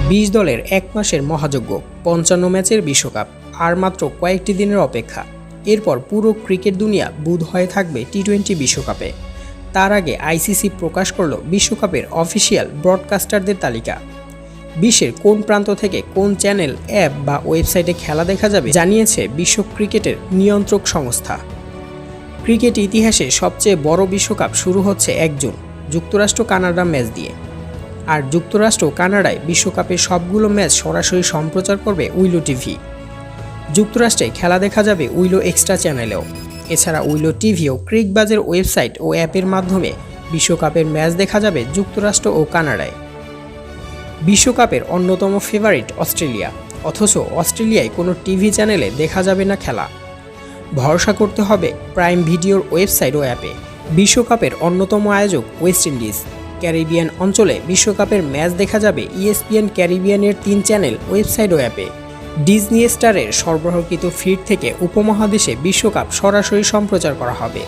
20 দলের এক মাসের মহাযজ্ঞ, 55 ম্যাচের বিশ্বকাপ, আর মাত্র কয়েকটি দিনের অপেক্ষা। এরপর পুরো ক্রিকেট দুনিয়া বুঁদ হয়ে থাকবে টি-20 বিশ্বকাপে। তার আগে আইসিসি প্রকাশ করল বিশ্বকাপের অফিসিয়াল ব্রডকাস্টারদের তালিকা। বিশ্বের কোন প্রান্ত থেকে কোন চ্যানেল, অ্যাপ বা ওয়েবসাইটে খেলা দেখা যাবে জানিয়েছে বিশ্ব ক্রিকেটের নিয়ন্ত্রক সংস্থা। ক্রিকেট ইতিহাসে সবচেয়ে বড় বিশ্বকাপ শুরু হচ্ছে 1 জুন যুক্তরাষ্ট্র কানাডা ম্যাচ দিয়ে। আর যুক্তরাষ্ট্র কানাডায় বিশ্বকাপের সবগুলো ম্যাচ সরাসরি সম্প্রচার করবে উইলো টিভি। যুক্তরাষ্ট্রে খেলা দেখা যাবে উইলো এক্সট্রা চ্যানেলেও। এছাড়া উইলো টিভিও ক্রিকবাজের ওয়েবসাইট ও অ্যাপের মাধ্যমে বিশ্বকাপের ম্যাচ দেখা যাবে যুক্তরাষ্ট্র ও কানাডায়। বিশ্বকাপের অন্যতম ফেভারিট অস্ট্রেলিয়া, অথচ অস্ট্রেলিয়ায় কোনো টিভি চ্যানেলে দেখা যাবে না খেলা। ভরসা করতে হবে প্রাইম ভিডিওর ওয়েবসাইট ও অ্যাপে। বিশ্বকাপের অন্যতম আয়োজক ওয়েস্ট ইন্ডিজ। ক্যারিবিয়ান অঞ্চলে বিশ্বকাপের ম্যাচ দেখা যাবে ইএসপিএন ক্যারিবিয়ানের 3 চ্যানেল, ওয়েবসাইট ও অ্যাপে। ডিজনি স্টারের সরবরাহকৃত ফিড থেকে উপমহাদেশে বিশ্বকাপ সরাসরি সম্প্রচার করা হবে।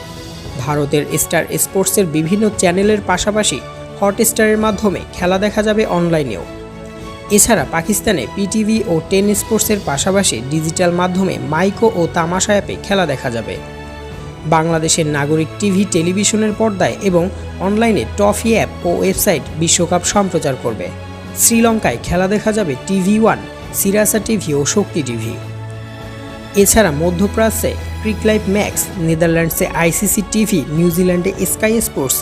ভারতের স্টার স্পোর্টসের বিভিন্ন চ্যানেলের পাশাপাশি হটস্টারের মাধ্যমে খেলা দেখা যাবে অনলাইনেও। এছাড়া পাকিস্তানে পিটিভি ও 10 স্পোর্টসের পাশাপাশি ডিজিটাল মাধ্যমে মাইকো ও তামাশা অ্যাপে খেলা দেখা যাবে। বাংলাদেশের নাগরিক টিভি টেলিভিশনের পর্দায় এবং অনলাইনে টফি অ্যাপ ও ওয়েবসাইট বিশ্বকাপ সম্প্রচার করবে। শ্রীলঙ্কায় খেলা দেখা যাবে টিভি1, সিরাসা টিভি ও শক্তি টিভি। এছাড়া মধ্যপ্রাচ্যে ক্রিকলাইভ ম্যাক্স, নেদারল্যান্ডসে আইসিসি টিভি, নিউজিল্যান্ডে স্কাই স্পোর্টস,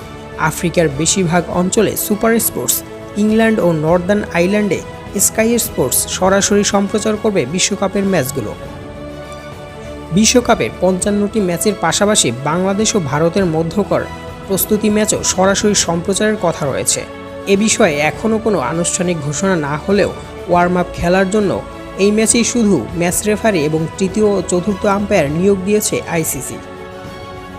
আফ্রিকার বেশিরভাগ অঞ্চলে সুপার স্পোর্টস, ইংল্যান্ড ও নর্দার্ন আইল্যান্ডে স্কাই স্পোর্টস সরাসরি সম্প্রচার করবে বিশ্বকাপের ম্যাচগুলো। বিশ্বকাপের 55টি ম্যাচের পাশাপাশি বাংলাদেশ ও ভারতের মধ্যকার প্রস্তুতি ম্যাচও সরাসরি সম্প্রচারের কথা রয়েছে। এ বিষয়ে এখনও কোনো আনুষ্ঠানিক ঘোষণা না হলেও ওয়ার্ম আপ খেলার জন্য এই ম্যাচেই শুধু ম্যাচ রেফারি এবং তৃতীয় ও চতুর্থ আম্পায়ার নিয়োগ দিয়েছে আইসিসি।